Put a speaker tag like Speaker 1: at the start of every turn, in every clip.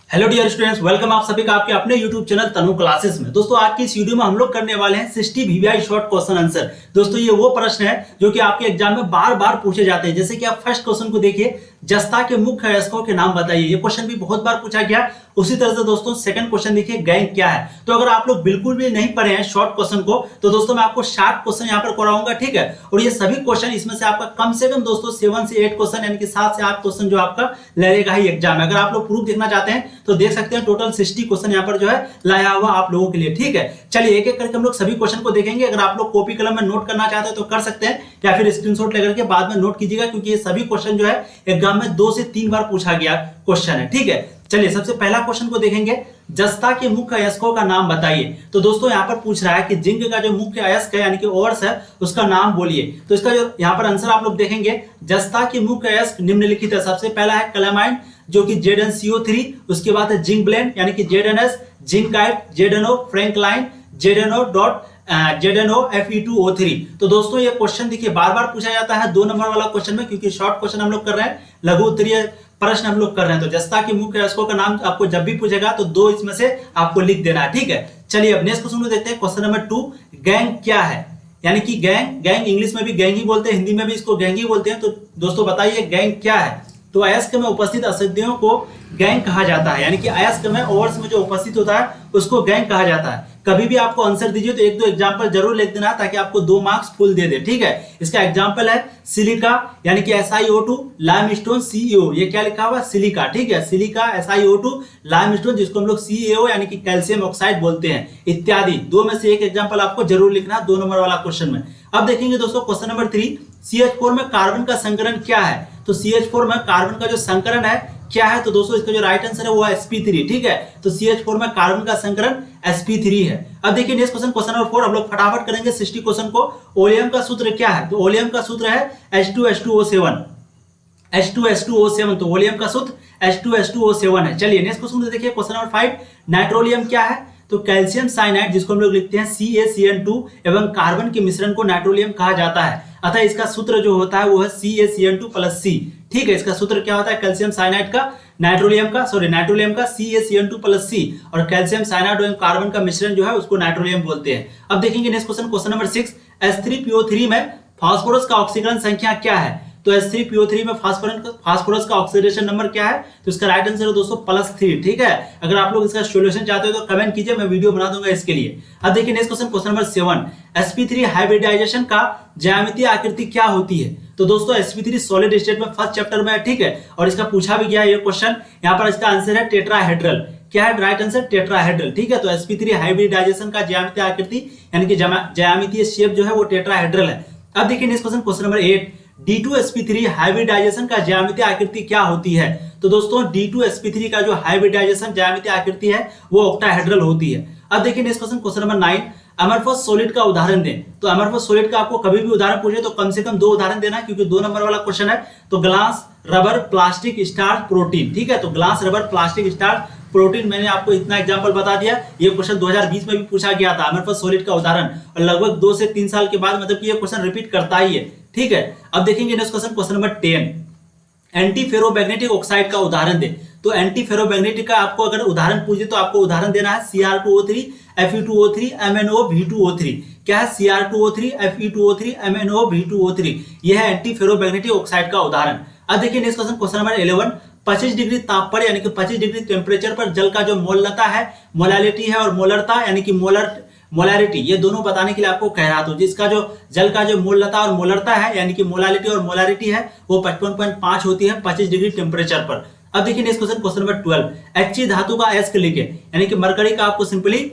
Speaker 1: Hello dear students, welcome आप सभी का आपके अपने यूट्यूब चैनल तनु क्लासेस में। दोस्तों आज की इस वीडियो में हम लोग करने वाले हैं 60 वीवीआई शॉर्ट क्वेश्चन आंसर। दोस्तों ये वो प्रश्न है जो कि आपके एग्जाम में बार बार पूछे जाते हैं। जैसे कि आप फर्स्ट क्वेश्चन को देखिए, जस्ता के मुख्य अयस्कों के नाम बताइए। ये क्वेश्चन भी बहुत बार पूछा गया। उसी तरह से दोस्तों सेकंड क्वेश्चन देखिए, गैंग क्या है। तो अगर आप लोग बिल्कुल भी नहीं पढ़े हैं शॉर्ट क्वेश्चन को, तो दोस्तों मैं आपको 60 क्वेश्चन यहाँ पर कराऊंगा, ठीक है। और ये सभी क्वेश्चन इसमें से आपका कम से कम दोस्तों 7 से 8 क्वेश्चन यानी कि 7 से 8 क्वेश्चन जो आपका लगेगा ही एग्जाम में। अगर आप लोग प्रूफ देखना चाहते हैं तो देख सकते हैं, टोटल 60 क्वेश्चन यहाँ पर जो है लाया हुआ आप लोगों के लिए, ठीक है। चलिए एक एक करके हम लोग सभी क्वेश्चन को देखेंगे। अगर आप लोग कॉपी कलम में नोट करना चाहते हैं तो कर सकते हैं, या फिर स्क्रीनशॉट लेकर के बाद में नोट कीजिएगा, क्योंकि ये सभी क्वेश्चन जो है एग्जाम में 2 से 3 बार पूछा गया क्वेश्चन है, ठीक है। चलिए सबसे पहला क्वेश्चन को देखेंगे, जस्ता के मुख्य अयस्कों का नाम बताइए। तो दोस्तों यहाँ पर पूछ रहा है कि जिंक का जो मुख्य अयस्क है यानी कि ओर्स है, उसका नाम बोलिए। तो इसका जो यहाँ पर आंसर आप लोग देखेंगे, जस्ता के मुख्य अयस्क निम्नलिखित है। सबसे पहला है कैलामाइन जो कि ZnCO3, उसके बाद है जिंक ब्लेंड यानी कि ZnS, zincite, ZnO, फ्रैंकलाइन, ZnO Fe2O3। तो दोस्तों ये क्वेश्चन देखिए बार बार पूछा जाता है 2 नंबर वाला क्वेश्चन में, क्योंकि शॉर्ट क्वेश्चन हम लोग कर रहे हैं, लघु उत्तरीय प्रश्न हम लोग कर रहे हैं। तो जस्ता के मुख्य अयस्कों का नाम आपको जब भी पूछेगा तो 2 इसमें से आपको लिख देना है, ठीक है। चलिए अब नेक्स्ट क्वेश्चन को देखते हैं। क्वेश्चन नंबर 2, गैंग क्या है। यानी कि गैंग इंग्लिश में भी गैंग ही बोलते हैं, हिंदी में भी इसको गैंग ही बोलते हैं। तो दोस्तों बताइए गैंग क्या है। तो अयस्क में उपस्थित अशुद्धियों को गैंग कहा जाता है, यानी कि अयस्क में ओवर्स में जो उपस्थित होता है उसको गैंग कहा जाता है। कभी भी आपको आंसर दीजिए तो 1-2 एग्जांपल जरूर लिख देना, ताकि आपको 2 मार्क्स फुल दे दे, ठीक है। इसका एग्जांपल है सिलिका यानी कि SiO2, लाइमस्टोन CEO, ये क्या लिखा हुआ सिलिका, ठीक है। सिलिका, SiO2, लाइमस्टोन जिसको हम लोग CaO यानी कि कैल्शियम ऑक्साइड बोलते हैं, इत्यादि। 2 में से 1 एग्जांपल आपको जरूर लिखना है 2 नंबर वाला क्वेश्चन में। अब देखेंगे दोस्तों क्वेश्चन नंबर 3, CH4 में कार्बन का संकरण क्या है। तो CH4 में कार्बन का जो संकरण है क्या है, तो दोस्तों इसका जो राइट आंसर है वो है sp3, ठीक है। तो CH4 में कार्बन का संकरण sp3 है। अब देखिए नेक्स्ट क्वेश्चन, क्वेश्चन नंबर 4 हम लोग फटाफट करेंगे 60 क्वेश्चन को। ओलियम का सूत्र क्या है। तो ओलियम का सूत्र है H2H2O7, H2H2O7। तो ओलियम का सूत्र H2H2O7 है। चलिए नेक्स्ट क्वेश्चन देखिए, क्वेश्चन नंबर 5, नाइट्रोलियम क्या है। तो कैल्शियम साइनाइड जिसको हम लोग लिखते हैं CaCN2 एवं कार्बन के मिश्रण को नाइट्रोलियम कहा जाता है। अतः इसका सूत्र जो होता है वो है CaCN2+C, ठीक है। इसका सूत्र क्या होता है कैल्शियम साइनाइड का, नाइट्रोलियम का CaCN2+C, और कैल्शियम साइनाइड एवं कार्बन का मिश्रण जो है उसको नाइट्रोलियम बोलते हैं। अब देखेंगे next question, question number 6, H3PO3 में फास्फोरस का ऑक्सीकरण संख्या क्या है। तो H3PO3 में फास्फोरस का ऑक्सीडेशन नंबर क्या है। तो इसका राइट आंसर है दोस्तों +3, ठीक है। अगर आप लोग इसका सॉल्यूशन चाहते हो तो कमेंट कीजिए, मैं वीडियो बना दूंगा इसके लिए। अब देखिए next question, question number 7, sp3 hybridization का ज्यामितीय आकृति क्या होती है। तो दोस्तों sp3 सॉलिड स्टेट में फर्स्ट चैप्टर में है, ठीक है। और इसका पूछा भी गया ये क्वेश्चन। यहाँ पर इसका आंसर है टेट्राहेड्रल। क्या है राइट आंसर, टेट्राहेड्रल, ठीक है। तो sp3 हाइब्रिडाइजेशन का ज्यामितीय आकृति यानी कि ज्यामितीय शेप जो है वो टेट्राहेड्रल है। अब देखिए next question, question number 8, D2sp3 hybridization का ज्यामितीय आकृति क्या होती है। तो दोस्तों D2sp3 का जो हाइब्रिडाइजेशन ज्यामितीय आकृति है वो ऑक्टाहेड्रल होती है। अब देखिए next question, question number 9, amorphous solid का उदाहरण दें। तो अमरफस सॉलिड का आपको कभी भी उदाहरण पूछे तो कम से कम 2 उदाहरण देना, क्योंकि 2 नंबर वाला क्वेश्चन है। तो glass, rubber, plastic, starch, protein, ठीक है। तो glass, rubber, plastic, starch, protein, मैंने आपको इतना एग्जांपल बता दिया। ये क्वेश्चन 2020 में भी पूछा गया था, अमरफस सॉलिड का उदाहरण, और लगभग 2 से 3 साल के बाद मतलब कि ये क्वेश्चन रिपीट करता ही है, ठीक है। अब देखेंगे next question, question number 10, anti ferromagnetic oxide का उदाहरण दें। तो एंटी फेरोमैग्नेटिक का आपको अगर उदाहरण पूछे तो आपको उदाहरण देना है Cr2O3, Fe2O3, MnOV2O3। क्या है Cr2O3, Fe2O3, MnOV2O3, यह है एंटी फेरोमैग्नेटिक ऑक्साइड का उदाहरण। अब देखिए next question, question number 11, 25 degree ताप पर यानी कि 25 डिग्री टेम्परेचर पर जल का जो मोलता है, मोलालिटी है, और मोलरता यानी कि मोलारिटी, ये दोनों बताने के लिए आपको कह रहा था। जिसका जो जल का जो मोलता और मोलरता है यानी कि मोलालिटी और मोलारिटी है वो 55.5 होती है 25 डिग्री टेम्परेचर पर। अब देखिए next question, question number 12, He धातु का अयस्क लिखे। यानी कि मरकरी का आपको सिंपली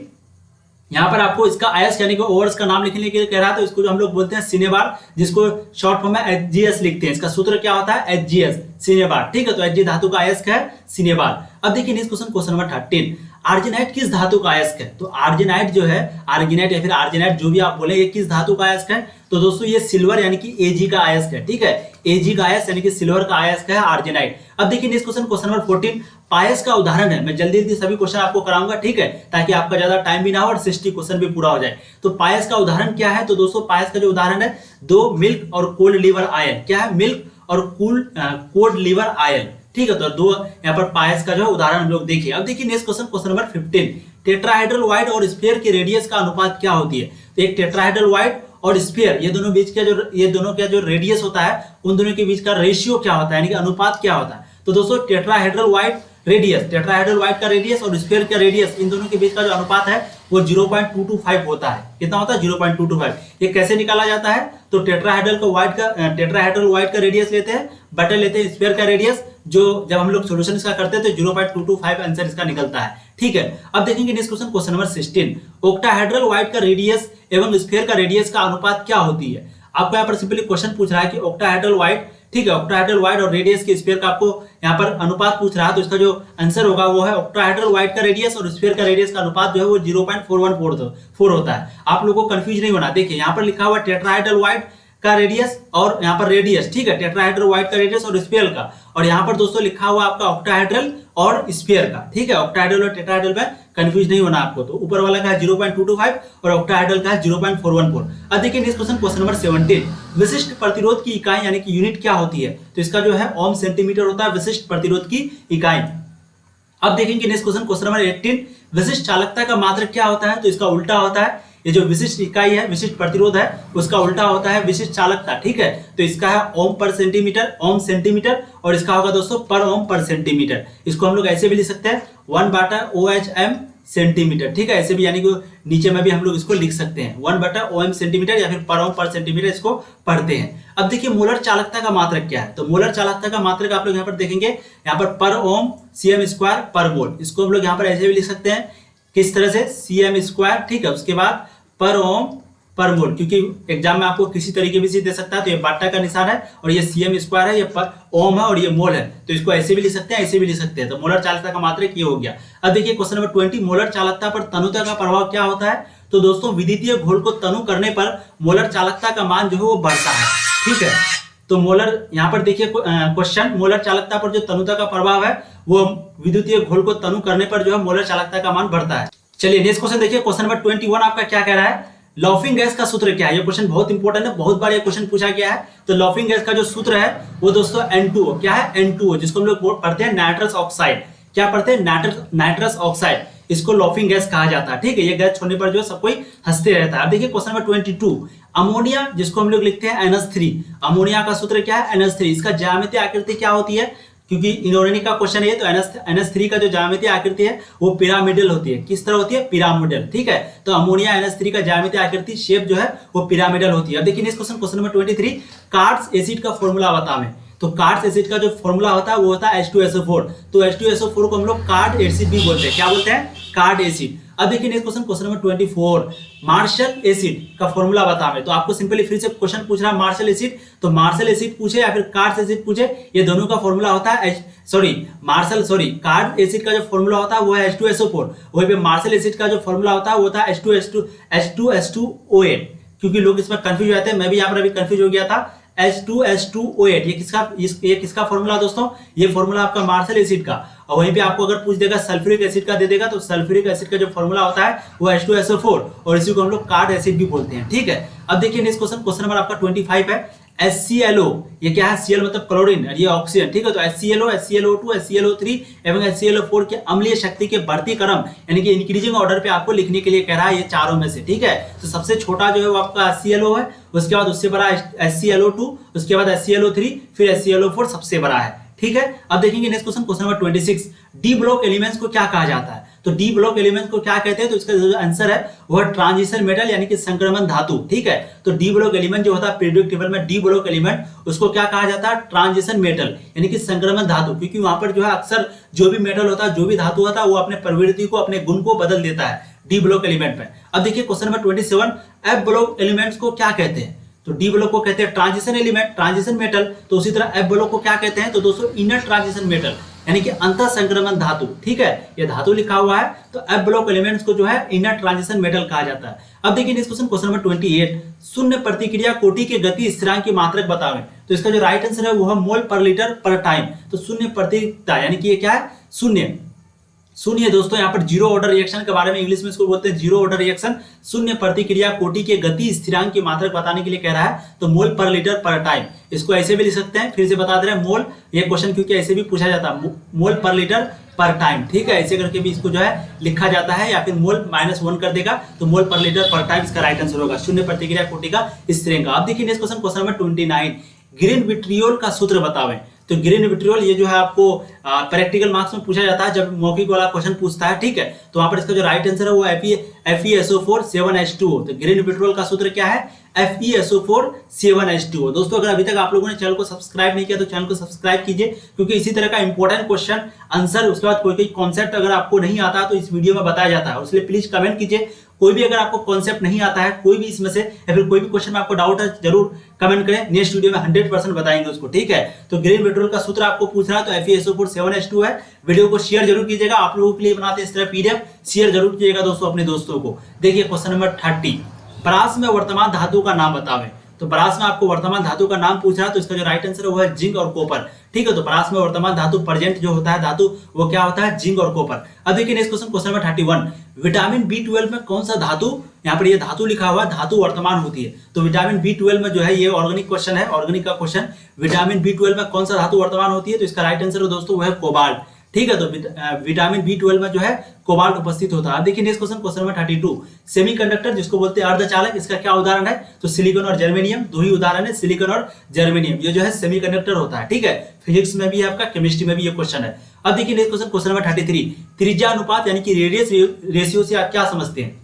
Speaker 1: यहाँ पर आपको इसका अयस्क यानी कि ओवर्स का नाम लिखने के लिए कह रहा था। इसको जो हम लोग बोलते हैं सिनेबार, जिसको शॉर्ट फॉर्म में HGS लिखते हैं। इसका सूत्र क्या होता है HGS, सिनेबार, ठीक है। तो He धातु का अयस्क है सिनेबार। अब देखिए नेक्स्ट क्वेश्चन, क्वेश्चन नंबर 13, आर्जिनाइट किस धातु का अयस्क है। तो आर्जिनाइट जो है, आर्जिनाइट या फिर आर्जिनाइट जो भी आप बोले, ये किस धातु का अयस्क है। तो दोस्तों ये सिल्वर यानी कि Ag का अयस्क है, ठीक है। Ag का अयस्क यानी कि सिल्वर का अयस्क है आर्जिनाइट। अब देखिए नेक्स्ट क्वेश्चन, क्वेश्चन नंबर 14, पायस का उदाहरण है। मैं जल्दी जल्दी सभी क्वेश्चन आपको कराऊंगा, ठीक है, ताकि आपका ज्यादा टाइम भी ना हो और 60 क्वेश्चन भी पूरा हो जाए। तो पायस का उदाहरण क्या है। तो दोस्तों पायस का जो उदाहरण है, 2 मिल्क और कोल्ड लीवर आयल। क्या है, मिल्क और कोल्ड लीवर आयल, ठीक है, तो दो यहाँ पर पायस का जो है उदाहरण हम लोग देखिए। अब देखिए next question, question number 15, tetrahedral void और स्फीयर की रेडियस का अनुपात क्या होती है। तो एक टेट्राहेड्रल वाइड और स्फीयर ये दोनों बीच का जो रेडियस होता है, उन दोनों के बीच का रेशियो क्या होता है, यानी कि अनुपात क्या होता है। तो दोस्तों टेट्राहेड्रल वाइड टेट्राहेड्रल वाइड का रेडियस और स्फीयर का रेडियस, इन दोनों के बीच का जो अनुपात है वो 0.225 होता है। कितना होता है? 0.225। ये कैसे निकाला जाता है? तो टेट्राहेड्रल वाइड का रेडियस लेते हैं, बटा लेते हैं स्फीयर का रेडियस, जो जब हम लोग सॉल्यूशन इसका करते हैं तो 0.225 आंसर इसका निकलता है। ठीक है, अब देखेंगे next question, question number 16, octahedral wide का रेडियस एवं स्फीयर का रेडियस का अनुपात क्या होती है। आपको यहाँ पर सिंपली क्वेश्चन पूछ रहा है कि ऑक्टाहेड्रल वाइड, ठीक है, ऑक्टाहेड्रल वाइड और रेडियस के स्फीयर का आपको यहाँ पर अनुपात पूछ रहा है, तो इसका जो आंसर होगा वो है ऑक्टाहेड्रल वाइड का रेडियस और स्फीयर का रेडियस का अनुपात जो है वो 0.414 होता है। आप लोगों को कंफ्यूज नहीं होना। देखिए यहाँ पर लिखा हुआ टेट्राहेड्रल वाइड का रेडियस और यहाँ पर रेडियस, ठीक है, टेट्राहेड्रल वाइड का रेडियस और स्फीयर का, और यहाँ पर दोस्तों लिखा हुआ आपका ऑक्टाहेड्रल और स्फीयर का, ठीक है, ऑक्टाहेड्रल और टेट्राहेड्रल में कंफ्यूज नहीं होना आपको। तो ऊपर वाला का है 0.225 और ऑक्टाहेड्रल का है 0.414। अब देखिए नेक्स्ट क्वेश्चन, क्वेश्चन नंबर 17, विशिष्ट प्रतिरोध की इकाई यानी कि यूनिट क्या होती है। तो इसका जो है ओम सेंटीमीटर होता है विशिष्ट प्रतिरोध की इकाई। अब देखेंगे नेक्स्ट क्वेश्चन, क्वेश्चन नंबर 18, विशिष्ट चालकता का मात्रक क्या होता है। तो इसका उल्टा होता है, ये जो विशिष्ट इकाई है, विशिष्ट प्रतिरोध है, उसका उल्टा होता है विशिष्ट चालकता। ठीक है, तो इसका है ओम पर सेंटीमीटर, ओम सेंटीमीटर, और इसका होगा दोस्तों पर ओम पर सेंटीमीटर। इसको हम लोग ऐसे भी लिख सकते हैं 1/OHM सेंटीमीटर। ठीक है, ऐसे भी, यानी कि नीचे में भी हम लोग इसको लिख सकते हैं 1/OM सेंटीमीटर या फिर पर ओम पर सेंटीमीटर इसको पढ़ते हैं। अब देखिए मोलर चालकता का मात्रक क्या है। तो मोलर चालकता का मात्रक आप लोग यहाँ पर देखेंगे, यहाँ पर ओम cm² पर मोल। इसको हम लोग यहाँ पर ऐसे भी लिख सकते हैं, किस तरह से, cm²। ठीक है, उसके बाद पर ओम पर मोल, क्योंकि एग्जाम में आपको किसी तरीके भी दे सकता है। तो ये बाटा का निशान है और ये cm² है, ये पर ओम है और ये मोल है, तो इसको ऐसे भी लिख सकते हैं, ऐसे भी लिख सकते हैं। तो मोलर चालकता का मात्रक ये हो गया। अब देखिए क्वेश्चन नंबर 20, मोलर चालकता पर तनुता का प्रभाव क्या होता है। तो दोस्तों विद्युतीय घोल को तनु करने पर मोलर चालकता का मान जो है वो बढ़ता है। ठीक है, तो मोलर, यहाँ पर देखिए क्वेश्चन, मोलर चालकता पर जो तनुता का प्रभाव है वो विद्युतीय घोल को तनु करने पर जो है मोलर चालकता का मान बढ़ता है। चलिए नेक्स्ट क्वेश्चन देखिए, क्वेश्चन नंबर 21 आपका क्या कह रहा है, लॉफिंग गैस का सूत्र क्या है। ये क्वेश्चन बहुत इंपॉर्टेंट है, बहुत बार ये क्वेश्चन पूछा गया है। तो लॉफिंग गैस का जो सूत्र है वो दोस्तों N2O, क्या है, N2O, जिसको हम लोग पढ़ते हैं नाइट्रस ऑक्साइड। क्या पढ़ते हैं, नाइट्रस ऑक्साइड, इसको लॉफिंग गैस कहा जाता है। ठीक है, ये गैस छोड़ने पर जो है सब कोई हंसते रहता है। अब देखिए क्वेश्चन नंबर 22, अमोनिया, जिसको हम लोग लिखते हैं NH3, अमोनिया का सूत्र क्या है, NH3। इसका ज्यामितीय आकृति क्या होती है, क्योंकि इनऑर्गेनिक का क्वेश्चन है, तो NH3 का जो ज्यामितीय आकृति है वो पिरामिडल होती है। किस तरह होती है, पिरामिडल। ठीक है, तो अमोनिया NH3 का ज्यामितीय आकृति, शेप जो है वो पिरामिडल होती है। अब देखिए next question, question number 23, cards acid का फॉर्मूला बताएं। तो कार्ड्स एसिड का जो फॉर्मूला होता है वो होता है H2SO4। तो H2SO4 को हम लोग कार्ड एसिड भी बोलते हैं। क्या बोलते हैं, कार्ड एसिड। अब देखिए next question, question number 24, Marshall acid का फॉर्मूला बताएं। तो आपको सिंपली फिर से क्वेश्चन पूछ रहा है मार्शल एसिड, तो मार्शल एसिड पूछे या फिर कार्ड एसिड पूछे, ये दोनों का फॉर्मूला होता है कार्ड एसिड का जो फॉर्मूला होता है वो है H2SO4। वहीं पे मार्शल एसिड का जो फॉर्मूला होता है वो होता है H2S2OH। क्योंकि लोग इसमें कंफ्यूज हो जाते हैं, मैं भी यहाँ पर अभी कंफ्यूज हो गया था। H2S2OH, ये किसका फॉर्मूला दोस्तों, ये फॉर्मूला आपका मार्शल एसिड का। और वहीं पे आपको अगर पूछ देगा सल्फ्यूरिक एसिड का दे देगा, तो सल्फ्यूरिक एसिड का जो फॉर्मूला होता है वो H2SO4, और इसी को हम लोग कार्ड एसिड भी बोलते हैं। ठीक है, अब देखिए नेक्स्ट क्वेश्चन, क्वेश्चन नंबर आपका 25 है, HClO, ये क्या है, Cl मतलब क्लोरीन, ये ऑक्सीजन। ठीक है, तो HClO, HClO2, HClO3 एवं HClO4 के अम्लीय शक्ति के बढ़ती क्रम यानी कि इंक्रीजिंग ऑर्डर पे आपको लिखने के लिए कह रहा है, ये चारों में से। ठीक है, तो सबसे छोटा जो है वो आपका HClO है, उसके बाद उससे बड़ा HClO2, उसके बाद HClO3, फिर HClO4 सबसे बड़ा है। ठीक है, अब देखेंगे next question, question number 26, D block elements को क्या कहा जाता है। तो डी ब्लॉक एलिमेंट्स को क्या कहते हैं, तो इसका जो आंसर है वो ट्रांजिशन मेटल यानी कि संक्रमण धातु। ठीक है, तो डी ब्लॉक एलिमेंट जो होता है पीरियोडिक टेबल में, डी ब्लॉक एलिमेंट, उसको क्या कहा जाता है, ट्रांजिशन मेटल यानी कि संक्रमण धातु। क्योंकि वहां पर जो है अक्सर जो भी मेटल होता है, जो भी धातु होता है, वो अपने प्रवृत्ति को, अपने गुण को बदल देता है डी ब्लॉक एलिमेंट में। अब देखिए question number 27, F block elements को क्या कहते हैं। तो डी ब्लॉक को कहते हैं ट्रांजिशन एलिमेंट, ट्रांजिशन मेटल। तो उसी तरह एफ ब्लॉक को क्या कहते हैं, तो दोस्तों इनर ट्रांजिशन मेटल यानी कि अंतर संक्रमण धातु। ठीक है, ये धातु लिखा हुआ है, तो एफ ब्लॉक एलिमेंट्स को जो है इनर ट्रांजिशन मेटल कहा जाता है। अब देखिए नेक्स्ट क्वेश्चन, क्वेश्चन नंबर 28, शून्य प्रतिक्रिया कोटि के गति स्थिरांक की मात्रक बताएं। तो इसका जो राइट आंसर है वो है मोल पर लीटर पर टाइम। तो शून्य प्रतिक्रिया यानी कि ये क्या है, शून्य सुनिए दोस्तों, यहाँ पर जीरो ऑर्डर रिएक्शन के बारे में इंग्लिश में इसको बोलते हैं जीरो ऑर्डर रिएक्शन। शून्य प्रतिक्रिया कोटि के गति स्थिरांक की मात्रक बताने के लिए कह रहा है, तो मोल पर लीटर पर टाइम, इसको ऐसे भी लिख सकते हैं। फिर से बता दे रहे हैं मोल, ये क्वेश्चन क्योंकि ऐसे भी पूछा जाता है, मोल पर लीटर पर टाइम, ठीक है, ऐसे करके भी इसको जो है लिखा जाता है, या फिर मोल -1 कर देगा तो मोल पर लीटर पर टाइम इसका राइट आंसर होगा, शून्य प्रतिक्रिया कोटि का स्थिरांक। आप देखिए next question, question number 29, green vitriol का सूत्र बतावें। तो ग्रीन विट्रियोल ये जो है आपको प्रैक्टिकल मार्क्स में पूछा जाता है जब मौखिक वाला क्वेश्चन पूछता है, ठीक है। तो वहां पर इसका जो राइट आंसर है वो FeSO4 7H2O। तो ग्रीन विट्रियोल का सूत्र क्या है? FeSO4 7H2O। दोस्तों अगर अभी तक आप लोगों ने चैनल को सब्सक्राइब नहीं किया तो चैनल को सब्सक्राइब कीजिए, क्योंकि इसी तरह का इंपॉर्टेंट क्वेश्चन आंसर, उसके बाद कोई कॉन्सेप्ट अगर आपको नहीं आता तो इस वीडियो में बताया जाता है, इसलिए प्लीज कमेंट कीजिए। कोई भी अगर आपको कॉन्सेप्ट नहीं आता है कोई भी इसमें से, या फिर कोई भी क्वेश्चन में आपको डाउट है, जरूर कमेंट करें, नेक्स्ट वीडियो में 100% बताएंगे उसको, ठीक है। तो ग्रीन विट्रियोल का सूत्र आपको पूछ रहा है, तो FeSO4 7H2 है। वीडियो को शेयर जरूर कीजिएगा, आप लोगों के लिए बनाते हैं इस तरह PDF, शेयर जरूर कीजिएगा दोस्तों अपने दोस्तों को। देखिए क्वेश्चन नंबर 30, ब्रास में वर्तमान धातु का नाम बतावें। तो ब्रास में आपको वर्तमान धातु का नाम पूछ रहा है, तो इसका जो राइट आंसर है वो है जिंक और कॉपर, ठीक है। तो ब्रास में वर्तमान धातु प्रेजेंट जो होता है धातु, वो क्या होता है? जिंक और कॉपर। अब देखिए next question, question number 31, vitamin B12 में कौन सा धातु, यहाँ पर ये धातु लिखा हुआ है, धातु वर्तमान होती है। तो विटामिन B12 में जो है, ये ऑर्गेनिक क्वेश्चन है, ऑर्गेनिक का क्वेश्चन, विटामिन B12 में कौन सा धातु वर्तमान होती है? तो इसका राइट आंसर दोस्तों वो है कोबाल्ट, ठीक है। तो विटामिन B12 में जो है कोबाल्ट उपस्थित होता है। अब देखिए next question, question number 32, semiconductor जिसको बोलते हैं अर्धचालक, इसका क्या उदाहरण है? तो सिलिकॉन और जर्मेनियम, दो ही उदाहरण है, सिलिकॉन और जर्मेनियम, ये जो है सेमीकंडक्टर होता है, ठीक है। फिजिक्स में भी आपका, केमिस्ट्री में भी ये क्वेश्चन है। अब देखिए नेक्स्ट क्वेश्चन, क्वेश्चन नंबर 33, त्रिज्या अनुपात यानी कि रेडियस रेशियो से आप क्या समझते हैं?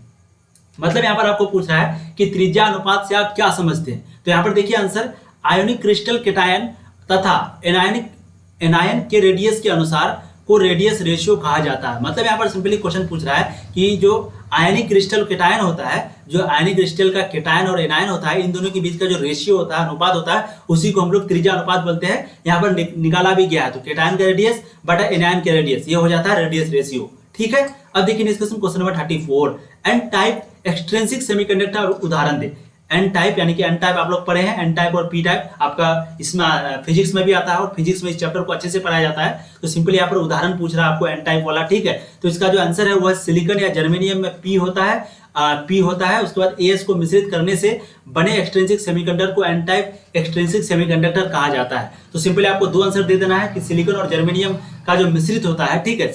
Speaker 1: मतलब यहाँ पर आपको पूछ रहा है कि त्रिज्या अनुपात से आप क्या समझते हैं। तो यहाँ पर देखिए आंसर, आयोनिक क्रिस्टल केटायन तथा एनायन के रेडियस के अनुसार को रेडियस रेशियो कहा जाता है। मतलब यहाँ पर सिंपली क्वेश्चन पूछ रहा है कि जो आयनिक क्रिस्टल केटायन होता है, जो आयनिक क्रिस्टल का केटायन और एनायन होता है, इन दोनों के बीच का जो रेशियो होता है, अनुपात होता है, उसी को हम लोग त्रिज्या अनुपात बोलते हैं। यहाँ पर निकाला भी गया है, तो केटायन का रेडियस बटा एनायन का रेडियस, ये हो जाता है रेडियस रेशियो, ठीक है। अब देखिए next question, question number 34, N type extrinsic semiconductor उदाहरण दे। एन टाइप यानी कि एन टाइप आप लोग पढ़े हैं, एन टाइप और पी टाइप आपका इसमें फिजिक्स में भी आता है, और फिजिक्स में इस चैप्टर को अच्छे से पढ़ाया जाता है। तो सिंपली यहाँ पर उदाहरण पूछ रहा है आपको एन टाइप वाला, ठीक है। तो इसका जो आंसर है वो है सिलिकॉन या जर्मेनियम में पी होता है, उसके बाद एस को मिश्रित करने से बने एक्सट्रिंसिक सेमीकंडक्टर को एन टाइप एक्सट्रिंसिक सेमीकंडक्टर कहा जाता है। तो सिंपली आपको दो आंसर दे देना है कि सिलिकॉन और जर्मेनियम का जो मिश्रित होता है, ठीक है,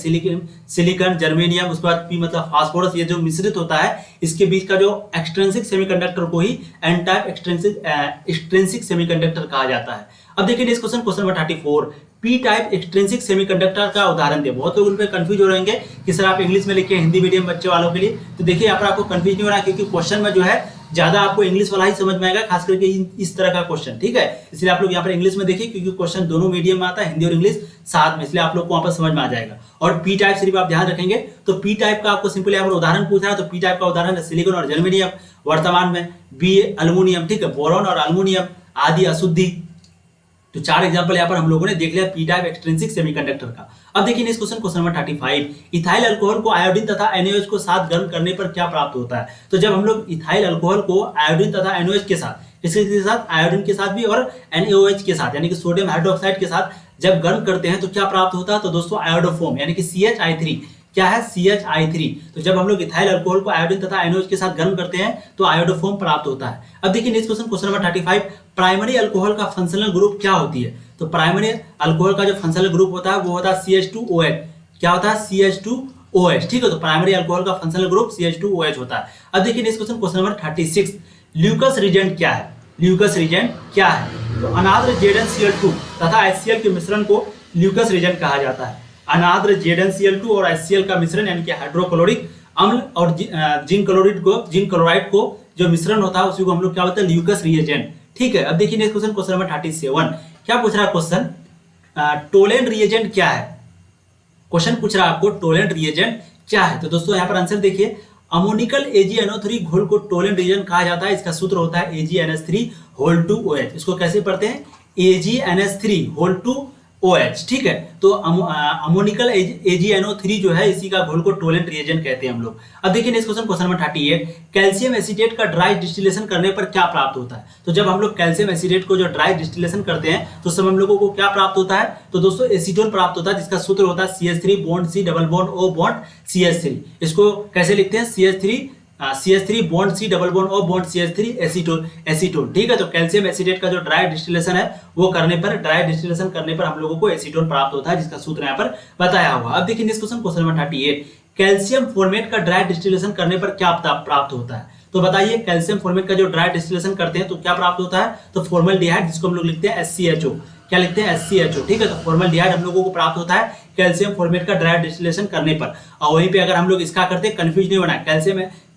Speaker 1: सिलिकॉन जर्मेनियम, उसके बाद पी मतलब फास्फोरस, ये जो मिश्रित होता है, इसके बीच का जो एक्सट्रिंसिक सेमीकंडक्टर को ही एन टाइप एक्सट्रिंसिक सेमीकंडक्टर कहा जाता है। अब देखिए next question, question number 34, P type extrinsic semiconductor का उदाहरण दे। बहुत लोग उन पे कंफ्यूज हो रहेंगे कि सर आप इंग्लिश में लिखे, हिंदी मीडियम बच्चे वालों के लिए। तो देखिए यहाँ पर आपको कंफ्यूज नहीं हो रहा, क्योंकि क्वेश्चन में जो है ज्यादा आपको इंग्लिश वाला ही समझ में आएगा, खास करके इस तरह का क्वेश्चन, ठीक है। इसलिए आप लोग यहाँ पर इंग्लिश में देखिए, क्योंकि क्वेश्चन दोनों मीडियम में आता है, हिंदी और इंग्लिश साथ में, इसलिए आप लोग को वहां पर समझ में आ जाएगा। और पी टाइप सिर्फ आप ध्यान रखेंगे, तो पी टाइप का आपको सिंपली यहाँ पर उदाहरण पूछ रहा है, तो पी टाइप का उदाहरण है सिलिकॉन और जर्मेनियम, वर्तमान में बी अल्युमिनियम, ठीक है, बोरॉन और अल्युमिनियम आदि अशुद्धि। तो चार एग्जांपल यहाँ पर हम लोगों ने देख लिया पी टाइप एक्सट्रिंसिक सेमीकंडक्टर का। अब देखिए next question, question number 35, ethyl alcohol को आयोडीन तथा NaOH को साथ गर्म करने पर क्या प्राप्त होता है? तो जब हम लोग इथाइल अल्कोहल को आयोडीन तथा NaOH के साथ, इसके साथ आयोडीन के साथ भी और NaOH के साथ यानी कि सोडियम हाइड्रोक्साइड के साथ जब गर्म करते हैं तो क्या प्राप्त होता है? तो दोस्तों आयोडोफोम यानी कि CHI3। क्या है? CHI3। तो जब हम लोग इथाइल अल्कोहल को आयोडीन तथा NaOH के साथ गर्म करते हैं तो आयोडोफोम प्राप्त होता है। अब देखिए next question, question number 35, primary alcohol का फंक्शनल ग्रुप क्या होती है? तो प्राइमरी अल्कोहल का जो फंक्शनल ग्रुप होता है वो होता है CH2OH। क्या होता है? CH2OH, ठीक है। तो प्राइमरी अल्कोहल का फंक्शनल ग्रुप CH2OH होता है। अब देखिए next question, question number 36, Lucas reagent क्या है? ल्यूकस रिजेंट क्या है? तो अनाद्र ZnCl2 तथा HCl के मिश्रण को ल्यूकस रिजेंट कहा जाता है। अनाद्र ZnCl2 और HCl का मिश्रण यानी कि हाइड्रोक्लोरिक अम्ल और जिंक क्लोराइड को जो मिश्रण होता है उसी को हम लोग क्या बोलते हैं? ल्यूकस रिएजेंट, ठीक है। अब देखिए नेक्स्ट क्वेश्चन, क्वेश्चन नंबर 37, क्या पूछ रहा है क्वेश्चन? टोलेंट रिएजेंट क्या है? क्वेश्चन पूछ रहा है आपको टोलेंट रिएजेंट क्या है? तो दोस्तों यहाँ पर आंसर देखिए, अमोनिकल AgNO3 घोल को टोलेंट रिएजेंट कहा जाता है। इसका सूत्र होता है AgNH3 होल 2 OH। इसको कैसे पढ़ते हैं? AgNH3 होल 2 OH, ठीक है। तो अमोनिकल AgNO3 जो है इसी का घोल को टोलेंट रिएजेंट कहते हैं हम लोग। अब देखिए next question, question number 38, calcium acetate का ड्राई डिस्टिलेशन करने पर क्या प्राप्त होता है? तो जब हम लोग कैल्शियम एसीटेट को जो ड्राई डिस्टिलेशन करते हैं तो उस समय हम लोगों को क्या प्राप्त होता है? तो दोस्तों एसीटोन प्राप्त होता है, जिसका सूत्र होता है CH3 bond C double bond O bond CH3। इसको कैसे लिखते हैं? CH3 bond C double bond O bond CH3 acetone, ठीक है। तो कैल्शियम एसीटेट का जो ड्राई डिस्टिलेशन है वो करने पर हम लोगों को एसीटोन प्राप्त होता है, जिसका सूत्र यहाँ पर बताया हुआ। अब देखिए next question, question number 38, calcium formate का ड्राई डिस्टिलेशन करने पर क्या प्राप्त होता है? तो बताइए कैल्शियम फॉर्मेट का जो ड्राई डिस्टिलेशन करते हैं तो क्या प्राप्त होता है? तो फॉर्मल्डिहाइड, जिसको हम लोग लिखते हैं SCHO। क्या लिखते हैं? SCHO, ठीक है। तो फॉर्मल्डिहाइड हम लोगों को प्राप्त होता है कैल्शियम फॉर्मेट का ड्राई डिस्टिलेशन करने पर। और वहीं पे अगर हम लोग इसका करते हैं, कंफ्यूज नहीं होना,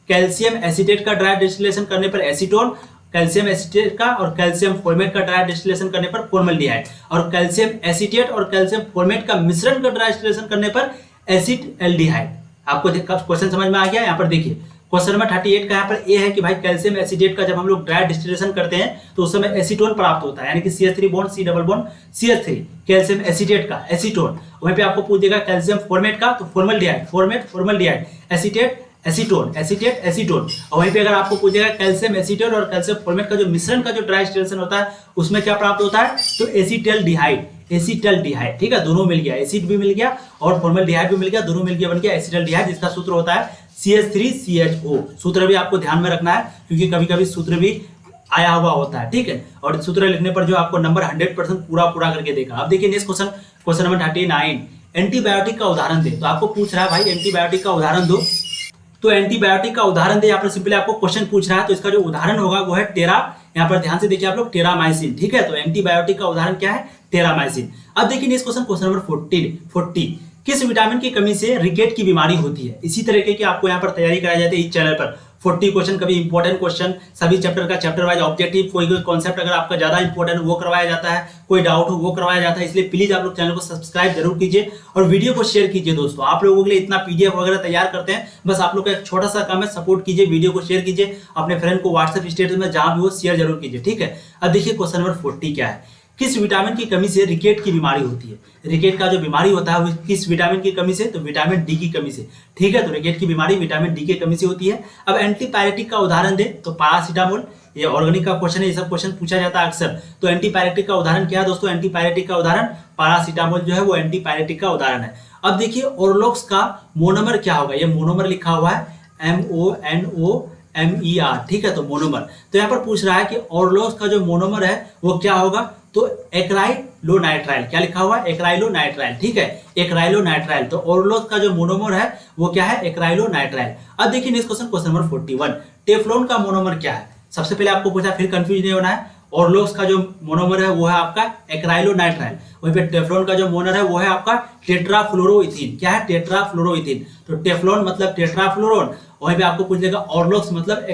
Speaker 1: कैल्शियम एसीटेट का ड्राई डिस्टिलेशन करने पर एसीटोन, कैल्शियम एसीटेट का और कैल्शियम फॉर्मेट का ड्राई डिस्टिलेशन करने पर फॉर्मल्डिहाइड, और कैल्शियम एसीटेट और कैल्शियम फॉर्मेट का मिश्रण का ड्राई डिस्टिलेशन करने पर एसिटल्डिहाइड। आपको क्वेश्चन समझ में आ गया? यहाँ पर देखिए क्वेश्चन नंबर 38 का यहाँ पर ए है कि भाई कैल्शियम एसीटेट का जब हम लोग ड्राई डिस्टिलेशन करते हैं तो उस समय एसीटोन प्राप्त होता है, यानी कि CH3 bond C double bond CH3, calcium acetate का एसीटोन। वहीं पे आपको पूछ देगा कैल्शियम फॉर्मेट का, तो formaldehyde, formaldehyde, acetate acetone, acetate acetone. और वहीं पे अगर आपको पूछेगा कैल्शियम एसीटेट और कैल्शियम फॉर्मेट का जो मिश्रण का जो ड्राई डिस्टिलेशन होता है उसमें क्या प्राप्त होता है? तो एसिटल्डिहाइड, ठीक है। दोनों मिल गया, एसिड भी मिल गया और फॉर्मल्डिहाइड भी मिल गया, दोनों मिल गया बन गया एसिटल्डिहाइड, जिसका सूत्र होता है CH3CHO। सूत्र भी आपको ध्यान में रखना है क्योंकि कभी कभी सूत्र भी आया हुआ होता है, ठीक है। और सूत्र लिखने पर जो आपको नंबर 100% पूरा करके देगा। अब देखिए next question, question number 39, antibiotic का उदाहरण दे। तो आपको पूछ रहा है भाई एंटीबायोटिक का उदाहरण दो, तो एंटीबायोटिक का उदाहरण दे। यहाँ पर सिंपली आपको क्वेश्चन पूछ रहा है, तो इसका जो उदाहरण होगा वो है यहाँ पर ध्यान से देखिए आप लोग, टेरामाइसिन, ठीक है। तो एंटीबायोटिक का उदाहरण क्या है? टेरामाइसिन। अब देखिए नेक्स्ट क्वेश्चन, क्वेश्चन नंबर 40, किस विटामिन की कमी से रिकेट की बीमारी होती है? इसी तरीके की आपको यहाँ पर तैयारी कराई जाती है इस चैनल पर। 40 क्वेश्चन, कभी इंपॉर्टेंट क्वेश्चन, सभी चैप्टर का चैप्टर वाइज ऑब्जेक्टिव, कोई कॉन्सेप्ट अगर आपका ज्यादा इंपॉर्टेंट वो करवाया जाता है, कोई डाउट हो वो करवाया जाता है। इसलिए प्लीज आप लोग चैनल को सब्सक्राइब जरूर कीजिए और वीडियो को शेयर कीजिए दोस्तों। आप लोगों के लिए इतना PDF वगैरह तैयार करते हैं, बस आप लोग का एक छोटा सा काम है, सपोर्ट कीजिए, वीडियो को शेयर कीजिए, अपने फ्रेंड को व्हाट्सएप स्टेटस में जहां भी हो शेयर जरूर कीजिए, ठीक है। अब देखिए क्वेश्चन नंबर 40 क्या है? किस विटामिन की कमी से रिकेट की बीमारी होती है? रिकेट का जो बीमारी होता है वो किस विटामिन की कमी से? तो विटामिन डी की कमी से, ठीक है। तो रिकेट की बीमारी विटामिन डी की कमी से होती है। अब एंटीपायरेटिक का उदाहरण दे, तो पैरासीटामोल, ये ऑर्गेनिक का क्वेश्चन है, ये सब क्वेश्चन पूछा जाता है अक्सर। तो एंटीपायरेटिक का उदाहरण क्या है दोस्तों? एंटीपायरेटिक का उदाहरण पैरासीटामोल जो है वो एंटीपायरेटिक का उदाहरण है। अब देखिए ओरलॉक्स का मोनोमर क्या होगा? ये मोनोमर लिखा हुआ है MONOMER, ठीक है। तो मोनोमर, तो यहाँ पर पूछ रहा है कि ओरलॉक्स का जो मोनोमर है वो क्या होगा? तो एक्राइलोनाइट्राइल। क्या लिखा हुआ है? एक्राइलोनाइट्राइल, ठीक है, एक्राइलोनाइट्राइल। तो ओरलॉक्स का जो मोनोमर है वो क्या है? एक्राइलोनाइट्राइल। अब देखिए next question, question number 41, Teflon का मोनोमर क्या है? सबसे पहले आपको पूछा, फिर कंफ्यूज नहीं होना है। ओरलॉक्स का जो मोनोमर है वो है आपका एक्राइलोनाइट्राइल, वहीं पे टेफ्लॉन का जो मोनोमर है वो है आपका टेट्राफ्लोरोइथीन। क्या है? टेट्राफ्लोरोइथीन। तो टेफ्लॉन मतलब टेट्राफ्लोरोन, वहीं पे आपको पूछ लेगा ओरलॉक्स मतलब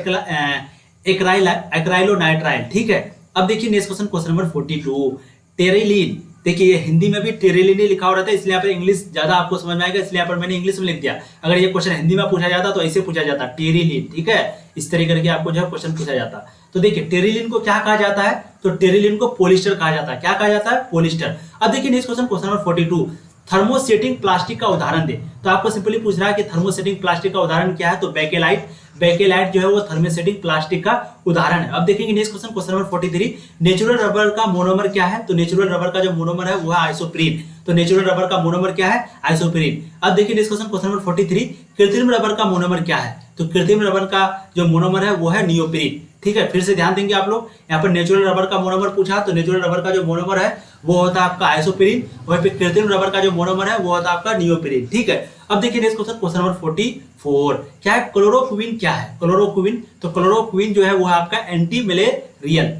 Speaker 1: एक्राइलोनाइट्राइल, ठीक है। अब देखिए next question, question number 42, terylene. देखिए ये हिंदी में भी टेरिलीन ही लिखा हो रहा था, इसलिए यहाँ पर इंग्लिश ज्यादा आपको समझ में आएगा, इसलिए यहाँ पर मैंने इंग्लिश में लिख दिया। अगर ये क्वेश्चन हिंदी में पूछा जाता तो ऐसे पूछा जाता, टेरिलीन, ठीक है। इस तरीके करके आपको जो है क्वेश्चन पूछा जाता। तो देखिए टेरिलीन को क्या कहा जाता है? तो टेरिलीन को पॉलिस्टर कहा जाता है। क्या कहा जाता है? पॉलिस्टर। अब देखिए next question, question number 42, thermosetting plastic का उदाहरण दे। तो आपको सिंपली पूछ रहा है कि थर्मोसेटिंग प्लास्टिक का उदाहरण क्या है? तो बेकेलाइट। बेकेलाइट जो है वो थर्मोसेटिंग प्लास्टिक का उदाहरण है। अब देखेंगे next question, question number 43, natural rubber का मोनोमर क्या है? तो नेचुरल रबर का जो मोनोमर है वो है आइसोप्रीन। तो नेचुरल रबर का मोनोमर क्या है? आइसोप्रीन। अब देखिए नेक्स्ट क्वेश्चन, क्वेश्चन नंबर 43, कृत्रिम रबर का मोनोमर क्या है? तो कृत्रिम रबर का जो मोनोमर है वो है नियोप्रीन, ठीक है। फिर से ध्यान देंगे आप लोग, यहाँ पर नेचुरल रबर का मोनोमर पूछा, तो नेचुरल रबर का जो मोनोमर है वो होता है आपका आइसोप्रीन, वहीं पे कृत्रिम रबर का जो मोनोमर है वो होता है आपका नियोप्रीन, ठीक है। अब देखिए नेक्स्ट क्वेश्चन, क्वेश्चन नंबर 44, क्या है? क्लोरोक्विन क्या है? क्लोरोक्विन, तो क्लोरोक्विन जो है वो है आपका एंटी मलेरियल।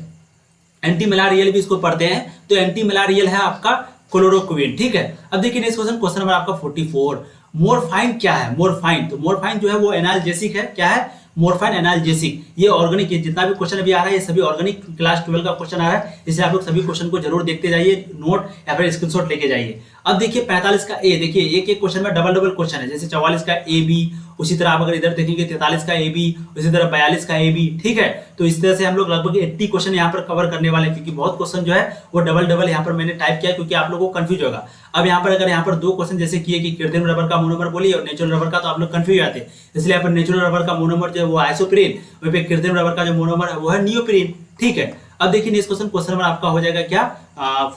Speaker 1: एंटी मलेरियल भी इसको पढ़ते हैं, तो एंटी मलेरियल है आपका क्लोरोक्विन, ठीक है। अब देखिए नेक्स्ट क्वेश्चन, क्वेश्चन नंबर आपका 44, मोरफाइन क्या है? मोरफाइन, तो मोरफाइन जो है वो एनाल्जेसिक है। क्या है? मोरफाइन एनाल्जेसिक। ये ऑर्गेनिक, जितना भी क्वेश्चन अभी आ रहा है ये सभी ऑर्गेनिक क्लास 12 का क्वेश्चन आ रहा है, इसलिए आप लोग सभी क्वेश्चन को जरूर देखते जाइए, नोट या फिर स्क्रीनशॉट लेके जाइए। अब देखिए 45 का ए, देखिए एक एक क्वेश्चन में डबल डबल क्वेश्चन है, जैसे 44 का ए बी, उसी तरह आप अगर इधर देखेंगे 43 का ए बी, उसी तरह 42 का ए बी, ठीक है। तो इस तरह से हम लोग लगभग 80 क्वेश्चन यहाँ पर कवर करने वाले हैं, क्योंकि बहुत क्वेश्चन जो है वो डबल डबल यहाँ पर मैंने टाइप किया क्योंकि आप लोगों को कंफ्यूज होगा। अब यहाँ पर अगर यहाँ पर दो क्वेश्चन जैसे किए कि कृत्रिम रबर का मोनोमर बोलिए और नेचुरल रबर का, तो आप लोग कंफ्यूज आते हैं। इसलिए यहाँ पर नेचुरल रबर का मोनोमर जो है वो आइसोप्रीन, वहीं पे कृत्रिम रबर का जो मोनोमर है वो है नियोप्रीन, ठीक है। अब देखिए नेक्स्ट क्वेश्चन नंबर आपका हो जाएगा क्या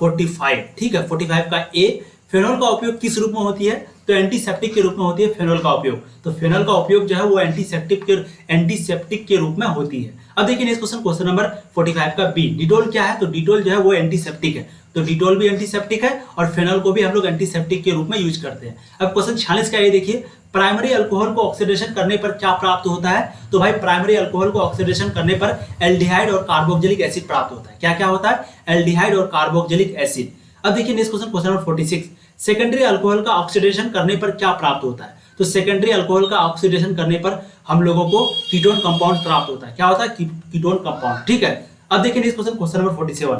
Speaker 1: 45, ठीक है। 45 का ए, फेनॉल का उपयोग किस रूप में होती है, तो एंटीसेप्टिक के रूप में होती है फेनॉल का उपयोग। तो फेनॉल का उपयोग जो है वो एंटीसेप्टिक के रूप में होती है। अब देखिए नेक्स्ट क्वेश्चन नंबर 45 का बी, डिटोल क्या है, तो डिटोल जो है वो एंटीसेप्टिक है। तो डिटोल भी एंटीसेप्टिक है और फेनॉल को भी हम लोग एंटीसेप्टिक के रूप में यूज करते हैं। अब क्वेश्चन 46 का ये देखिए, प्राइमरी अल्कोहल को ऑक्सीडेशन करने पर क्या प्राप्त होता है, तो भाई प्राइमरी अल्कोहल को ऑक्सीडेशन करने पर एल्डिहाइड और कार्बोक्सिलिक एसिड प्राप्त होता है। क्या क्या होता है, एल्डिहाइड और कार्बोक्सिलिक एसिड। अब देखिए next question number 46, secondary alcohol का ऑक्सीडेशन करने पर क्या प्राप्त होता है, तो सेकेंडरी अल्कोहल का ऑक्सीडेशन करने पर हम लोगों को कीटोन कंपाउंड प्राप्त होता है। क्या होता है, कीटोन कंपाउंड, ठीक है। अब देखिए नेक्स्ट क्वेश्चन नंबर 47,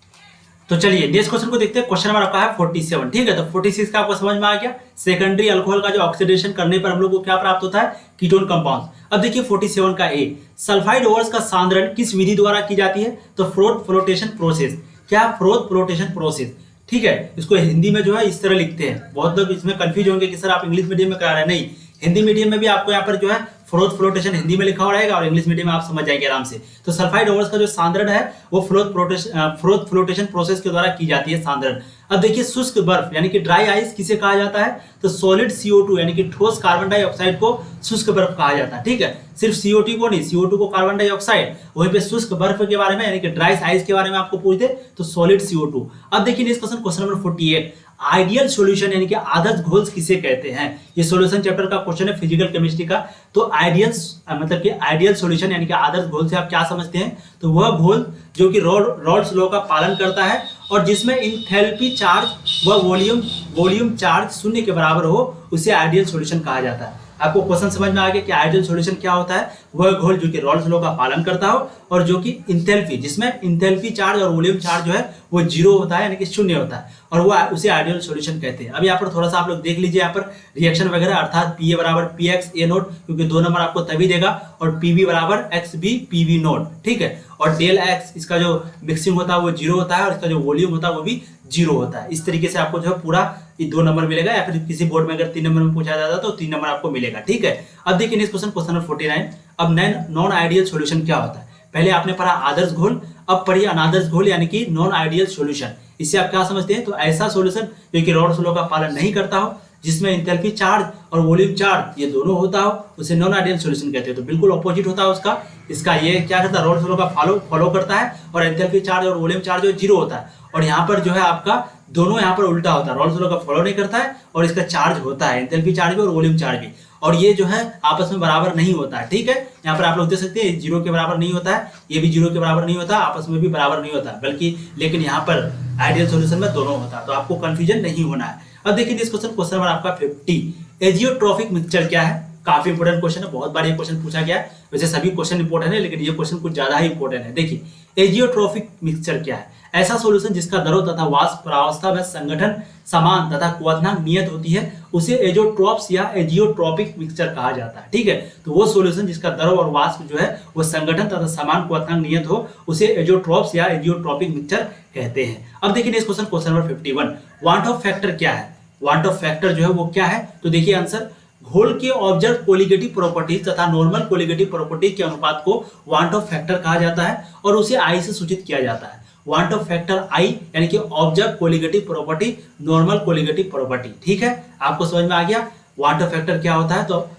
Speaker 1: तो चलिए नेक्स्ट क्वेश्चन को देखते हैं। क्वेश्चन नंबर आपका है 47, ठीक है। तो 46 का आपको समझ में आ गया, सेकेंडरी अल्कोहल का जो ऑक्सीडेशन करने पर हम लोग को क्या प्राप्त होता है, कीटोन कंपाउंड। अब देखिए 47 का ए, सल्फाइड ओवर्स का सांद्रण किस विधि द्वारा की जाती है, तो फ्रोथ फ्लोटेशन प्रोसेस। क्या, फ्रोथ फ्लोटेशन प्रोसेस, ठीक है। इसको हिंदी में जो है इस तरह लिखते हैं। बहुत लोग इसमें कंफ्यूज होंगे कि सर आप इंग्लिश मीडियम में करा रहे हैं, नहीं, हिंदी मीडियम में भी आपको यहाँ पर जो है फ्रोथ फ्लोटेशन हिंदी में लिखा हुआ रहेगा और इंग्लिश मीडियम में आप समझ जाएंगे आराम से। तो सल्फाइड ओवर्स का जो सांद्रण है वो फ्रोथ फ्लोटेशन प्रोसेस के द्वारा की जाती है सांद्रण। अब देखिए शुष्क बर्फ यानी कि ड्राई आइस किसे कहा जाता है, तो सॉलिड CO2 यानी कि ठोस कार्बन डाइऑक्साइड को शुष्क बर्फ कहा जाता है, ठीक है। सिर्फ CO2 को नहीं, CO2 को कार्बन डाइऑक्साइड, वहीं पे शुष्क बर्फ के बारे में यानी कि ड्राई आइस के बारे में आपको पूछते तो सॉलिड CO2। अब देखिए next question number 48, ideal solution यानी कि आदर्श घोल किसे कहते हैं। ये सॉल्यूशन चैप्टर का क्वेश्चन है फिजिकल केमिस्ट्री का। तो आइडियल मतलब कि आइडियल सॉल्यूशन यानी कि आदर्श घोल से आप क्या समझते हैं, तो वह घोल जो कि रॉल्स लॉ का पालन करता है और जिसमें इंथैल्पी चार्ज व वॉल्यूम चार्ज शून्य के बराबर हो, उसे आइडियल सॉल्यूशन कहा जाता है। आपको क्वेश्चन समझ में आ गया कि आइडियल सॉल्यूशन क्या होता है, वह घोल जो कि रॉल्स लॉ का पालन करता हो और जो कि इंथैल्पी, जिसमें इंथैल्पी चार्ज और वॉल्यूम चार्ज जो है वो जीरो होता है यानी कि शून्य होता है, और वो उसे आइडियल सॉल्यूशन कहते हैं। अब यहाँ पर थोड़ा सा आप लोग देख लीजिए, यहाँ पर रिएक्शन वगैरह, अर्थात PA बराबर PX A नोट, क्योंकि 2 नंबर आपको तभी देगा, और PB बराबर XB PB नोट, ठीक है। और डेल X इसका जो मिक्सिंग होता है वो जीरो होता है और इसका जो वॉल्यूम होता है वो भी जीरो होता है। इस तरीके से आपको जो है पूरा 2 नंबर मिलेगा, या फिर किसी बोर्ड में अगर 3 नंबर में पूछा जाता तो 3 नंबर आपको मिलेगा, ठीक है। अब देखिए नेक्स्ट क्वेश्चन नंबर 49, अब नॉन आइडियल सॉल्यूशन क्या होता है। पहले आपने पढ़ा आदर्श घोल, अब पढ़िए अनादर्श घोल यानी कि नॉन आइडियल सॉल्यूशन। इससे आप क्या समझते हैं, तो ऐसा सॉल्यूशन जो कि रॉल्स लॉ का पालन नहीं करता हो, जिसमें इंथैल्पी चार्ज और वॉल्यूम चार्ज ये दोनों होता हो, उसे नॉन आइडियल सॉल्यूशन कहते हैं। तो बिल्कुल ऑपोजिट होता है उसका, इसका ये क्या करता है, रॉल्स लॉ का फॉलो करता है और इंथैल्पी चार्ज और वॉल्यूम चार्ज जो जीरो होता है, और यहाँ पर जो है आपका दोनों यहाँ पर उल्टा होता है, रॉल्स लॉ का फॉलो नहीं करता है और इसका चार्ज होता है, इंथैल्पी चार्ज भी और वॉल्यूम चार्ज भी, और ये जो है आपस में बराबर नहीं होता है, ठीक है। यहाँ पर आप लोग देख सकते हैं जीरो के बराबर नहीं होता है, ये भी जीरो के बराबर नहीं होता, आपस में भी बराबर नहीं होता, बल्कि लेकिन यहाँ पर आइडियल सॉल्यूशन में दोनों होता है, तो आपको कंफ्यूजन नहीं होना है। अब देखिए नेक्स्ट क्वेश्चन नंबर आपका 50, एजियोट्रॉफिक मिक्सचर क्या है। काफी इंपोर्टेंट क्वेश्चन है, बहुत बार ये क्वेश्चन पूछा गया है, वैसे सभी क्वेश्चन इंपोर्टेंट है लेकिन ये क्वेश्चन कुछ ज्यादा ही इंपोर्टेंट है। देखिए एजियोट्रॉफिक मिक्सचर क्या है, ऐसा सॉल्यूशन जिसका द्रव तथा वाष्प प्रावस्था में संगठन समान तथा क्वथनांक नियत होती है, उसे एजोट्रॉप्स या एजियोट्रॉपिक मिक्सचर कहा जाता है, ठीक है। तो वो सॉल्यूशन जिसका द्रव और वाष्प जो है वो संगठन तथा समान क्वथनांक नियत हो, उसे एजोट्रॉप्स या एजियोट्रॉपिक मिक्सचर कहते हैं। अब देखिए next question number 51, want of factor क्या है। वांट ऑफ फैक्टर जो है वो क्या है, तो देखिए आंसर, घोल के ऑब्जर्व कोलिगेटिव प्रॉपर्टीज तथा नॉर्मल कोलिगेटिव प्रॉपर्टीज के अनुपात को वांट ऑफ फैक्टर कहा जाता है और उसे I से सूचित किया जाता है। वांट ऑफ फैक्टर I यानी कि observe colligative property, normal colligative property, ठीक है। आपको समझ में आ गया वांट ऑफ फैक्टर क्या होता है, तो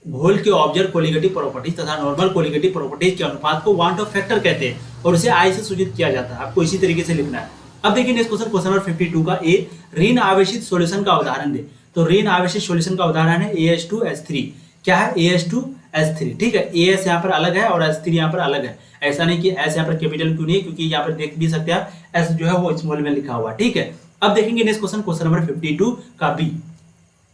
Speaker 1: घोल के ऑब्जर्व कोलिगेटिव प्रॉपर्टीज तथा नॉर्मल कोलिगेटिव प्रॉपर्टीज के अनुपात को वांट ऑफ फैक्टर कहते हैं और उसे I से सूचित किया जाता है। आपको इसी तरीके से लिखना है। अब देखिए नेक्स्ट क्वेश्चन नंबर 52 का ए, ऋण आवेशित सॉल्यूशन का उदाहरण दे। तो ऋण आवेशित सॉल्यूशन का उदाहरण है AH2H3। क्या है, AH2H3, ठीक है। AS यहाँ पर अलग है और H3 यहाँ पर अलग है, ऐसा नहीं कि S यहाँ पर कैपिटल क्यों नहीं है, क्योंकि यहाँ पर देख भी सकते हैं S जो है वो स्मॉल में लिखा हुआ, ठीक है। अब देखेंगे नेक्स्ट क्वेश्चन नंबर 52 का बी,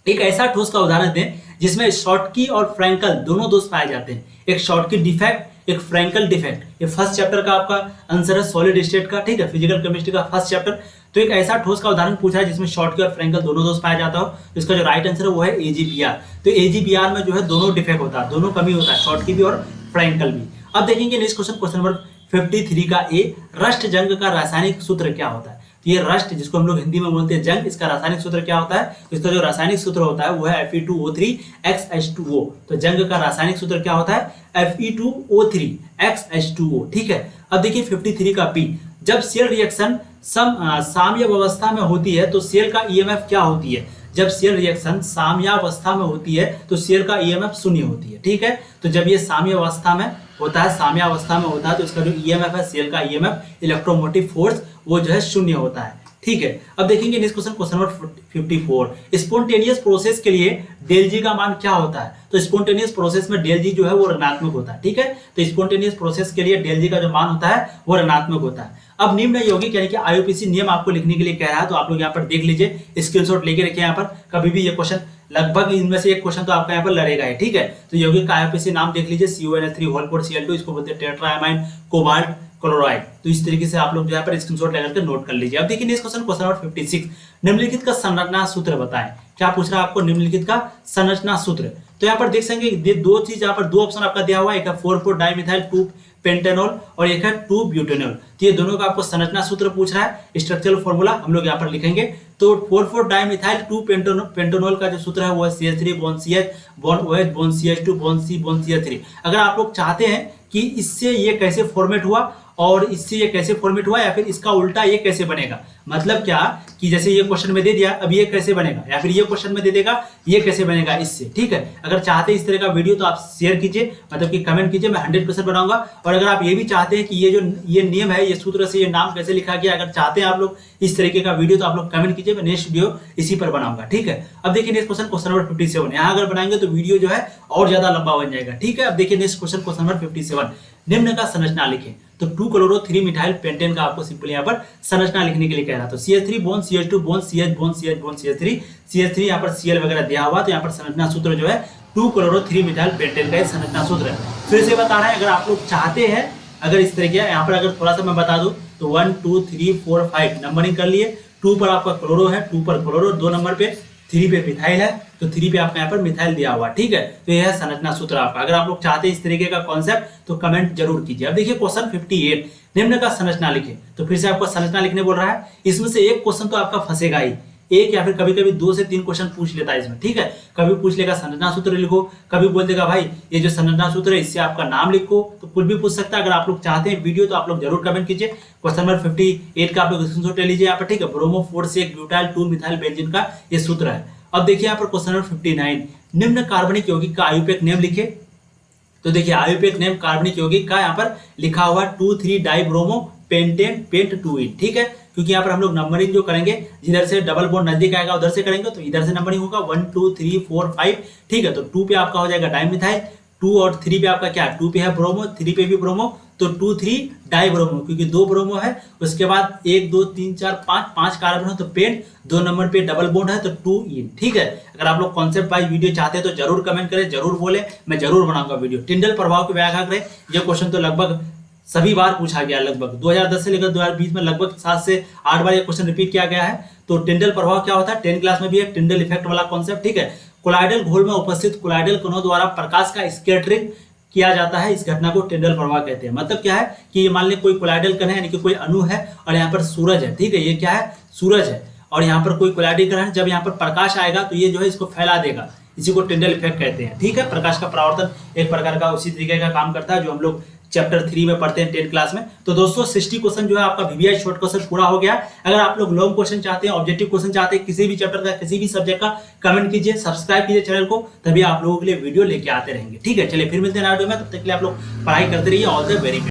Speaker 1: एक ऐसा ठोस का उदाहरण दें जिसमें शॉर्टकी और फ्रैंकल दोनों दोष पाए जाते हैं। एक शॉर्टकी डिफेक्ट, एक फ्रैंकल डिफेक्ट। ये फर्स्ट चैप्टर का आपका आंसर है सॉलिड स्टेट का, ठीक है, फिजिकल केमिस्ट्री का फर्स्ट चैप्टर। तो एक ऐसा ठोस का उदाहरण पूछा है जिसमें शॉर्टकी और फ्रैंकल दोनों दोष पाया जाता हो, तो इसका जो राइट आंसर है वो है AgBr। तो AgBr में जो है दोनों डिफेक्ट होता है, दोनों कमी होता है, शॉर्टकी भी और फ्रैंकल भी। अब देखेंगे नेक्स्ट क्वेश्चन, क्वेश्चन नंबर 53 का ए, रस्ट जंग का रासायनिक सूत्र क्या होता है। तो ये रस्ट जिसको हम लोग हिंदी में बोलते हैं जंग, इसका रासायनिक सूत्र क्या होता है। इसका जो रासायनिक सूत्र होता है वो है Fe2O3X H2O। तो जंग का रासायनिक सूत्र क्या होता है Fe2O3X H2O। ठीक है, अब देखिए 53 का बी, जब सेल रिएक्शन साम्यावस्था में होती है तो सेल का ईएमएफ क्या होती है। जब सेल रिएक्शन साम्यावस्था में होती है तो सेल का ईएमएफ शून्य होती है। ठीक है, तो जब ये साम्यावस्था में होता है, साम्यावस्था में होता है तो इसका जो ईएमएफ है, सेल का ईएमएफ इलेक्ट्रोमोटिव फोर्स, वो जो है शून्य होता है। ठीक है, अब देखेंगे next question, question number 54, spontaneous process के लिए डेल जी का मान क्या होता है। तो स्पॉन्टेनियस प्रोसेस में डेल जी जो है वो ऋणात्मक होता है। ठीक है, तो स्पॉन्टेनियस प्रोसेस के लिए डेल जी का जो मान होता है वो ऋणात्मक होता है। अब निम्न यौगिक यानी कि IUPAC नियम आपको लिखने के लिए कह रहा है, तो आप लोग यहाँ पर देख लीजिए, स्क्रीनशॉट लेके रखिए यहाँ पर। कभी भी ये क्वेश्चन, लगभग इनमें से एक क्वेश्चन तो आपका यहाँ पर लड़ेगा है। ठीक है, तो यौगिक का IUPAC नाम देख लीजिए, CONH3 इसको बोलते हैं टेट्रामाइन कोबाल्ट क्लोराइड। तो इस तरीके से आप लोग जो है पर स्क्रीनशॉट लेकर के नोट कर लीजिए। अब देखिए नेक्स्ट क्वेश्चन, क्वेश्चन नंबर 56, निम्नलिखित का संरचना सूत्र बताएं। क्या पूछ रहा है आपको, निम्नलिखित का संरचना सूत्र। तो यहाँ पर देख सकेंगे दो चीज, यहाँ पर दो ऑप्शन आपका दिया हुआ है, एक है 4,4-डाइमिथाइल 2-पेंटेनॉल और एक है 2-ब्यूटेनॉल। तो ये दोनों का आपको संरचना सूत्र पूछ रहा है, स्ट्रक्चरल फॉर्मूला हम लोग यहाँ पर लिखेंगे। तो 4,4-डाइमिथाइल 2-पेंटेनॉल का जो सूत्र है वो है CH3 bond CH bond OH bond CH2 bond C bond CH3। अगर आप लोग चाहते हैं कि इससे ये कैसे फॉर्मेट हुआ और इससे ये कैसे फॉर्मेट हुआ या फिर इसका उल्टा ये कैसे बनेगा, मतलब क्या कि जैसे ये क्वेश्चन में दे दिया, अब ये कैसे बनेगा, या फिर ये क्वेश्चन में दे देगा ये कैसे बनेगा इससे। ठीक है, अगर चाहते हैं इस तरह का वीडियो तो आप शेयर कीजिए, मतलब कि कमेंट कीजिए, मैं 100% बनाऊंगा। और अगर आप ये भी चाहते हैं कि ये जो ये नियम है, ये सूत्र से ये नाम कैसे लिखा गया, अगर चाहते हैं आप लोग इस तरीके का वीडियो तो आप लोग कमेंट कीजिए, मैं नेक्स्ट वीडियो इसी पर बनाऊंगा। ठीक है, अब देखिए नेक्स्ट क्वेश्चन, क्वेश्चन नंबर 57। यहाँ अगर बनाएंगे तो वीडियो जो है और ज्यादा लंबा बन जाएगा। ठीक है, अब देखिए नेक्स्ट क्वेश्चन, क्वेश्चन नंबर 57, निम्न का संरचना लिखें। तो 2-क्लोरो-3-मिथाइल पेंटेन का आपको सिंपल यहाँ पर संरचना लिखने के लिए कह रहा है। तो CH3 bond CH2 bond CH bond CH bond CH3 यहाँ पर Cl वगैरह दिया हुआ, तो यहाँ पर संरचना सूत्र जो है 2-क्लोरो-3-मिथाइल पेंटेन का संरचना सूत्र है। फिर से बता रहा है, अगर आप लोग चाहते हैं, अगर इस तरीके यहाँ पर अगर थोड़ा सा मैं बता दूं तो 1 2 3 4 5 नंबरिंग कर लिए। 2 पर आपका क्लोरो है, 2 पर क्लोरो, 2 नंबर पे 3 पे मिथाइल है, तो 3 पे आपका यहाँ पर मिथाइल दिया हुआ। ठीक है, तो यह है संरचना सूत्र आपका। अगर आप लोग चाहते हैं इस तरीके का कॉन्सेप्ट तो कमेंट जरूर कीजिए। अब देखिए क्वेश्चन 58, निम्न का संरचना लिखे। तो फिर से आपको संरचना लिखने बोल रहा है, इसमें से एक क्वेश्चन तो आपका फंसेगा ही, एक या फिर कभी कभी 2 से 3 क्वेश्चन पूछ लेता है इसमें। ठीक है, कभी पूछ लेगा संरचना सूत्र लिखो, कभी बोल देगा भाई ये जो संरचना सूत्र है इससे आपका नाम लिखो, तो कुछ भी पूछ सकता है। अगर आप लोग चाहते हैं वीडियो तो आप लोग जरूर कमेंट कीजिए। क्वेश्चन नंबर 58 का आप लोग स्क्रीनशॉट ले लीजिए यहाँ पर। ठीक है, ब्रोमो 4 से 1-ब्यूटाइल 2-मिथाइल बेंजीन का ये सूत्र है। अब देखिए यहाँ पर क्वेश्चन नंबर 59, निम्न कार्बनिक यौगिक का IUPAC नेम लिखे। तो देखिए IUPAC नेम कार्बनिक यौगिक का यहाँ पर लिखा हुआ 2,3-डाइब्रोमो पेंटेन पेंट 2-इन। ठीक है, क्योंकि यहाँ पर हम लोग नंबरिंग जो करेंगे, जिधर से डबल बॉन्ड नजदीक आएगा उधर से करेंगे, तो इधर से नंबरिंग होगा 1 2 3 4 5। ठीक है, तो 2 पे आपका हो जाएगा डाइमिथाइल, 2 और 3 पे आपका क्या है, 2 पे है ब्रोमो, 3 पे भी ब्रोमो, तो 2,3-डाइब्रोमो, क्योंकि 2 ब्रोमो है। उसके बाद 1 2 3 4 5 कार्बन हो तो पेंट, 2 नंबर पे डबल बॉन्ड है तो 2-इन। ठीक है, अगर आप लोग कॉन्सेप्ट वाइज वीडियो चाहते हैं तो जरूर कमेंट करें, जरूर बोले, मैं जरूर बनाऊंगा वीडियो। टिंडल प्रभाव की व्याख्या करें। यह क्वेश्चन तो लगभग सभी बार पूछा गया, लगभग 2010 से लेकर 2020 में लगभग 7 से 8 बार ये क्वेश्चन रिपीट किया गया है। तो टिंडल प्रभाव क्या होता है, 10 क्लास में भी है टिंडल इफेक्ट वाला कॉन्सेप्ट। ठीक है, कोलाइडल घोल में उपस्थित कोलाइडल कणों द्वारा प्रकाश का स्कैटरिंग किया जाता है, इस घटना को टिंडल प्रभाव कहते हैं। मतलब क्या है कि मान लें कोई कोलाइडल कण है, यानी कि कोई अणु है और यहाँ पर सूरज है। ठीक है, ये क्या है, सूरज है, और यहाँ पर कोई कोलाइडल कण है, जब यहाँ पर प्रकाश आएगा तो ये जो है इसको फैला देगा, इसी को टिंडल इफेक्ट कहते हैं। ठीक है, प्रकाश का परावर्तन एक प्रकार का उसी तरीके का काम करता है जो हम लोग चैप्टर 3 में पढ़ते हैं 10 क्लास में। तो दोस्तों 60 क्वेश्चन जो है आपका VBI शॉर्ट क्वेश्चन पूरा हो गया। अगर आप लोग लॉन्ग क्वेश्चन चाहते हैं, ऑब्जेक्टिव क्वेश्चन चाहते हैं किसी भी चैप्टर का, किसी भी सब्जेक्ट का, कमेंट कीजिए, सब्सक्राइब कीजिए चैनल को, तभी आप लोगों के लिए वीडियो लेके आते रहेंगे। ठीक है, चलिए फिर मिलते हैं नए वीडियो में, तब तक के लिए आप लोग पढ़ाई करते रहिए। All the very best.